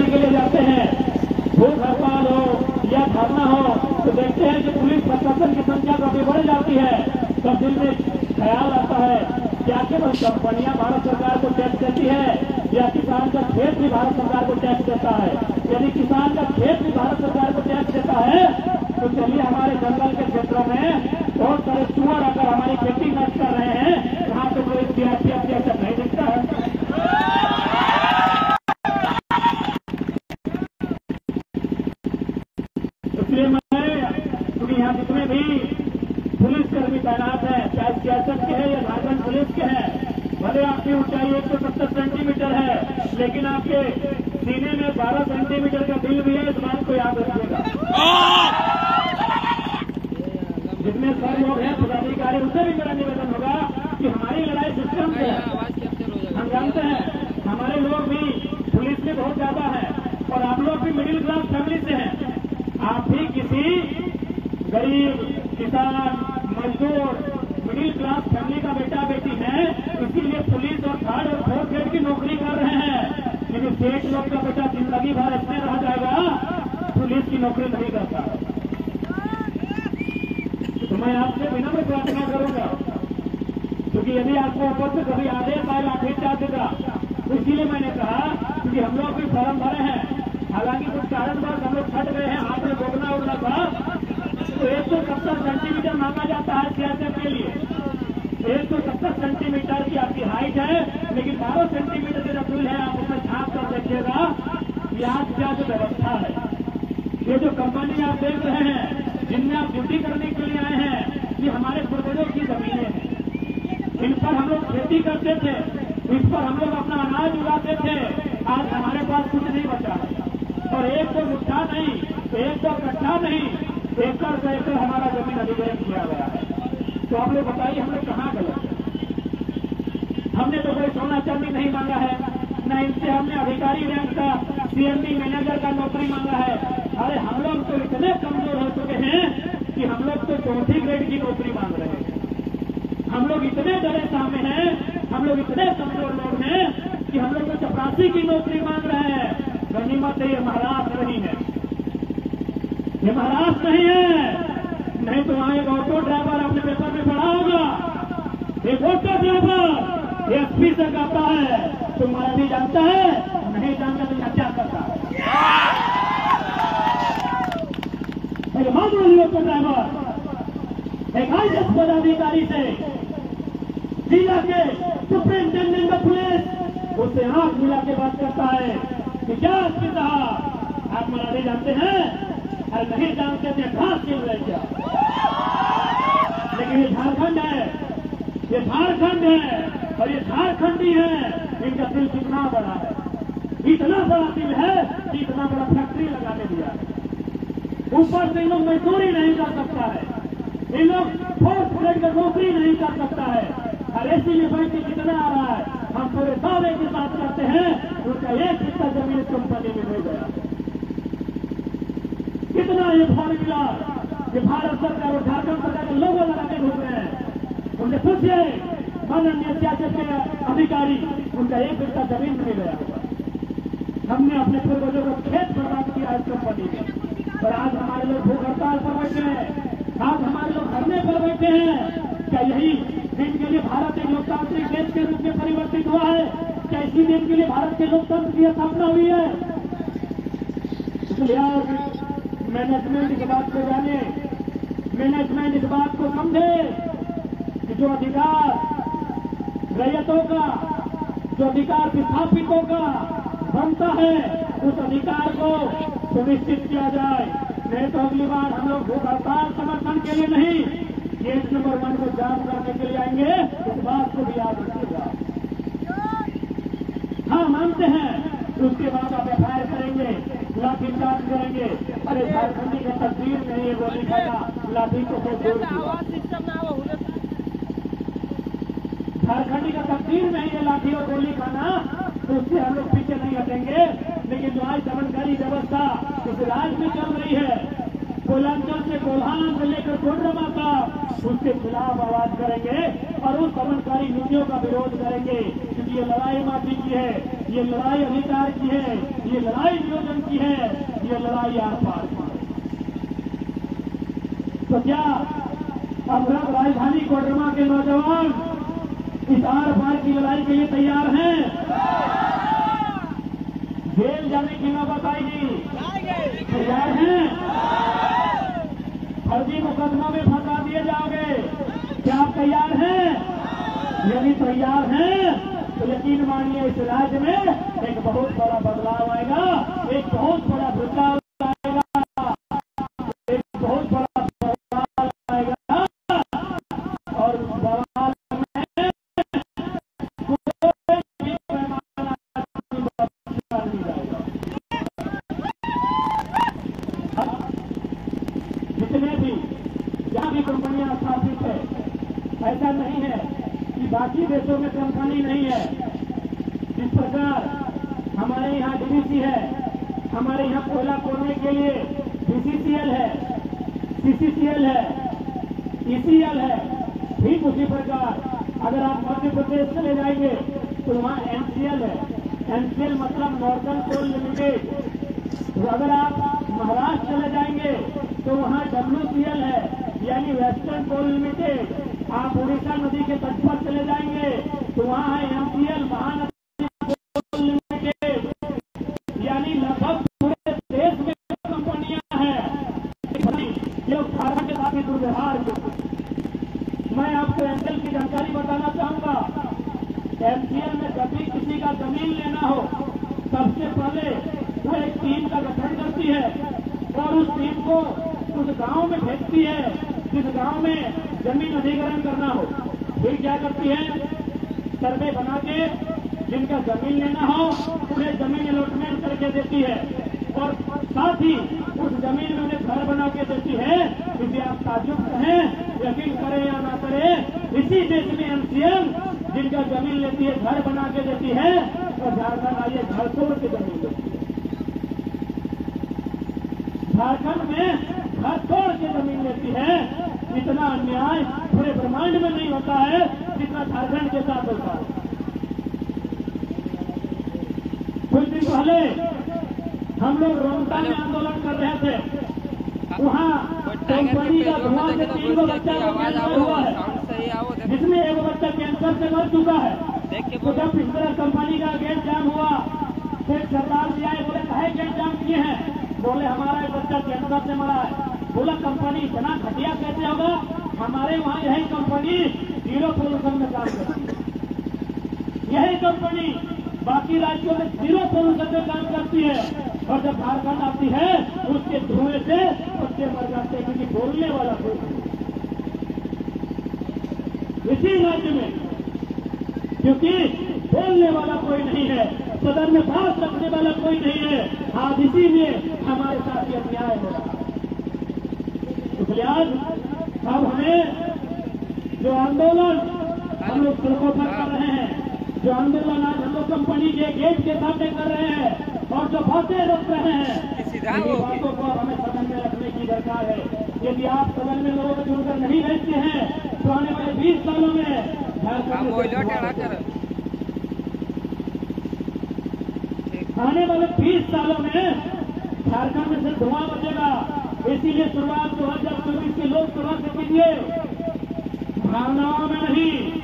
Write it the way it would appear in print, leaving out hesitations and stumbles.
के लिए जाते हैं, भूख हड़ताल हो या धरना हो, तो देखते हैं कि पुलिस प्रशासन की संख्या काफी बढ़ जाती है। तब दिल में ख्याल आता है क्या केवल कंपनियां भारत सरकार को टैक्स देती है या किसान का खेत भी भारत सरकार को टैक्स देता है? यदि किसान का खेत भी भारत सरकार को टैक्स देता है तो चलिए हमारे जंगल के क्षेत्रों में बहुत सारे सुअर आकर हमारी खेती नष्ट कर रहे हैं, वहां तो कोई सीआरपीएफ नहीं दिखता है। इसलिए मैं क्योंकि यहाँ जितने भी पुलिसकर्मी तैनात हैं, चाहे सियासत के हैं या झारखंड पुलिस के हैं, भले आपकी ऊंचाई 170 सेंटीमीटर है, लेकिन आपके सीने में 12 सेंटीमीटर का दिल भी है, इस बात को याद रखिएगा। जितने सारे लोग हैं पदाधिकारी, उनसे भी मेरा निवेदन होगा कि हमारी लड़ाई सिस्टम से है। हम जानते हैं हमारे लोग भी पुलिस में बहुत ज्यादा है और आप लोग भी मिडिल क्लास फैमिली से हैं। आप भी किसी गरीब किसान मजदूर मिडिल क्लास फैमिली का बेटा बेटी है, इसीलिए पुलिस और थर्ड और फोर्थ ग्रेड की नौकरी कर रहे हैं। लेकिन सेठ लोग का बेटा जिंदगी भर इसमें रह जाएगा, पुलिस की नौकरी नहीं करता। तो मैं आपसे विनम्र प्रार्थना करूंगा, क्योंकि यदि आपको ऊपर से कभी आदेश आए लाठीचार्ज का, तो इसीलिए मैंने कहा क्योंकि हम लोग भी फॉर्म भरे हैं। हालांकि कुछ कारणवश हम लोग छट गए हैं, हाथ में गोगना उगना था, तो 170 सेंटीमीटर मांगा जाता है सीआरपीएफ के लिए। 170 सेंटीमीटर की आपकी हाइट है, लेकिन 12 सेंटीमीटर के जो पुल है आप उसमें झांक कर देखिएगा, आज क्या जो व्यवस्था है। ये जो कंपनी आप देख रहे हैं जिनमें आप ड्यूटी करने के लिए आए हैं, ये हमारे पूर्वजों की जमीनें हैं। इन पर हम लोग खेती करते थे, इस पर हम लोग अपना अनाज उगाते थे। आज हमारे पास कुछ नहीं बचा है और एक तो मुठ्ठा नहीं, एक तो कट्ठा नहीं, एकड़ से एकड़ हमारा जमीन अधिग्रहण किया गया है। तो आप लोग बताइए हम लोग कहाँ गलत है? हमने तो कोई सोना चांदी नहीं मांगा है, न इनसे हमने अधिकारी रैंक का सीएमडी मैनेजर का नौकरी मांगा है। अरे हम लोग तो इतने कमजोर हो चुके हैं कि हम लोग तो चौथी ग्रेड की नौकरी मांग रहे हैं। हम लोग इतने डरे सामने हैं, हम लोग इतने कमजोर लोग हैं कि हम लोग तो चपरासी की नौकरी मांग रहे हैं। गनीमत है ये महाराष्ट्र नहीं है, ये महाराष्ट्र नहीं है। नहीं तो वहां एक ऑटो ड्राइवर आपने पेपर में पढ़ा होगा, एक ऑटो ड्राइवर एसपी से कहता है तुम मराठी जानता है, नहीं जानता तो यहाँ क्या करता है। एक मामूली ऑटो ड्राइवर एक आईएएस पदाधिकारी से जिला के सुप्रिंटेंडेंट ऑफ पुलिस उससे आंख मिला के बात करता है कि क्या एसपी साहब आप मराठी जानते हैं? अरे नहीं जानते थे, घास खेल रहे क्या? लेकिन ये झारखंड है, ये झारखंड है और ये झारखंडी है। इनका दिल कितना बड़ा है, इतना बड़ा दिल है कि इतना बड़ा फैक्ट्री लगाने दिया है। ऊपर से इन लोग मजदूरी नहीं कर सकता है, इन लोग फोर्थ ग्रेड का नौकरी नहीं कर सकता है। और इसीलिए पैसे कितना आ रहा है, हम पूरे दावे के साथ करते हैं उनका एक हिस्सा जमीन कंपनी में हो गया। कितना ये फॉर्मूला ये भारत सरकार और झारखंड सरकार के लोगों लगाने घूम रहे हैं। उनसे पूछिए माननीय सियासत के अधिकारी, उनका एक हिस्सा जमीन नहीं गया होगा। हमने अपने पूर्वजों को खेत बर्बाद किया इस कंपनी में, और आज हमारे लोग भूख हड़ताल पर बैठे हैं, आज हमारे लोग धरने पर बैठे हैं। क्या यही दिन के लिए भारत एक लोकतांत्रिक देश के रूप में परिवर्तित हुआ है? क्या इसी दिन के लिए भारत के लोकतंत्र की स्थापना हुई है? इसलिए मैनेजमेंट इस बात को जाने, मैनेजमेंट इस बात को समझे कि जो अधिकार रैयतों का, जो अधिकार विस्थापितों का बनता है, उस अधिकार को सुनिश्चित किया जाए। नहीं तो अगली बार हम लोग भूख हड़ताल समर्थन के लिए नहीं, केस नंबर 1 को जाम करने के लिए आएंगे। इस बात को भी याद रखिएगा। हाँ मानते हैं, उसके बाद आप एफआईआर करेंगे, लाठीचार्ज करेंगे। अरे झारखंडी का तस्वीर में ये गोली खाना, लाठी को तो जोड़ दिया। झारखंडी का तस्वीर में ये लाठी और गोली खाना, तो उससे हम लोग पीछे नहीं हटेंगे। लेकिन जो आज दमनकारी व्यवस्था इस राज्य में चल रही है, कोयलांचल से कोल्हान से लेकर कोडरमा का, उसके खिलाफ आवाज करेंगे और उस दमनकारी नीतियों का विरोध करेंगे। क्योंकि ये लड़ाई माफी की है, ये लड़ाई अधिकार की है, ये लड़ाई नियोजन की है, ये लड़ाई आर पार की है। तो क्या अब राजधानी कोडरमा के नौजवान इस आर पार की लड़ाई के लिए तैयार हैं? जेल जाने की नौबत आएगी, तैयार हैं? फर्जी मुकदमा में फंसा दिए जाओगे, क्या आप तैयार हैं? यदि तैयार हैं तो यकीन मानिए इस राज्य में एक बहुत बड़ा बदलाव आएगा, एक बहुत बड़ा बदलाव आएगा, एक बहुत बड़ा बदलाव आएगा। और बवाल में कोई भी पैमाना नहीं जाएगा। जितने भी जहां भी कंपनियां स्थापित है, ऐसा नहीं है कि बाकी देशों में कंपनी नहीं है। जिस प्रकार हमारे यहाँ डीवीसी है, हमारे यहाँ कोयला खोदने के लिए बीसीसीएल है, सीसीसीएल है, ईसीएल है, ठीक उसी प्रकार अगर आप मध्य प्रदेश चले जाएंगे तो वहाँ एनसीएल है। एनसीएल मतलब नॉर्दर्न कोल लिमिटेड। तो अगर आप महाराष्ट्र चले जाएंगे तो वहाँ डब्ल्यूसीएल है, यानी वेस्टर्न कोल लिमिटेड। आप उड़ीसा नदी के तट पर चले जाएंगे तो वहाँ है एमसीएल, महानदी कोल लिमिटेड। यानी लगभग पूरे देश में कंपनियां हैं। ये भारत के साथ दुर्व्यवहार करते। मैं आपको एमसीएल की जानकारी बताना चाहूंगा। एमसीएल में जब भी किसी का जमीन लेना हो, सबसे पहले वो एक टीम का गठन करती है और उस टीम को उस गांव में भेजती है जिस गांव में जमीन अधिग्रहण करना हो। फिर क्या करती है, सर्वे बना के जिनका जमीन लेना हो उन्हें जमीन अलॉटमेंट करके देती है और साथ ही उस जमीन में उन्हें घर बना के देती है। इसे आप ताज्जुब करें, यकीन करें या ना करें, इसी देश में एमसीएल जिनका जमीन लेती है घर बना के देती है और झारखंड आइए घर तोड़ के जमीन लेती है। झारखंड में घर तोड़ के जमीन लेती है। इतना अन्याय पूरे ब्रह्मांड में नहीं होता है जितना झारखंड के साथ होता है। कुछ दिन पहले हम लोग रोहतक में आंदोलन कर रहे थे। वहाँ कंपनी का धुआं से 3 बच्चा को कैंसर हुआ है, जिसमें एक बच्चा कैंसर से मर चुका है। तो जब इस तरह कंपनी का गेट जाम हुआ, फिर सरदार जी आए, बोले काहे गेट जाम किए हैं? बोले हमारा एक बच्चा कैंसर से मरा है। बोला कंपनी इतना घटिया कैसे होगा? हमारे वहाँ यही कंपनी 0 पोल्यूशन में काम करती है। यही कंपनी बाकी राज्यों में 0 पोल्यूशन में काम करती है और जब झारखंड आती है उसके धुएं से बच्चे मर जाते हैं, क्योंकि बोलने वाला कोई नहीं इसी राज्य में, क्योंकि बोलने वाला कोई नहीं है, सदन में बात रखने वाला कोई नहीं है। आज इसीलिए हमारे साथ ये अन्याय हो रहा है। इसलिए आज अब हमें जो आंदोलन हम लोग सड़कों पर कर रहे हैं, जो आंदोलन आज हम लोग कंपनी के गेट के सामने कर रहे हैं और जो बातें रख रहे हैं, इन बातों को हमें सदन में रखने की दरकार है। यदि आप सदन में लोगों को चुनकर नहीं भेजते हैं तो आने वाले 20 सालों में आने वाले 20 सालों में झारखंड में से धुआं बचेगा। इसीलिए शुरुआत 2024 के लोकसभा से कीजिए, भावनाओं में नहीं।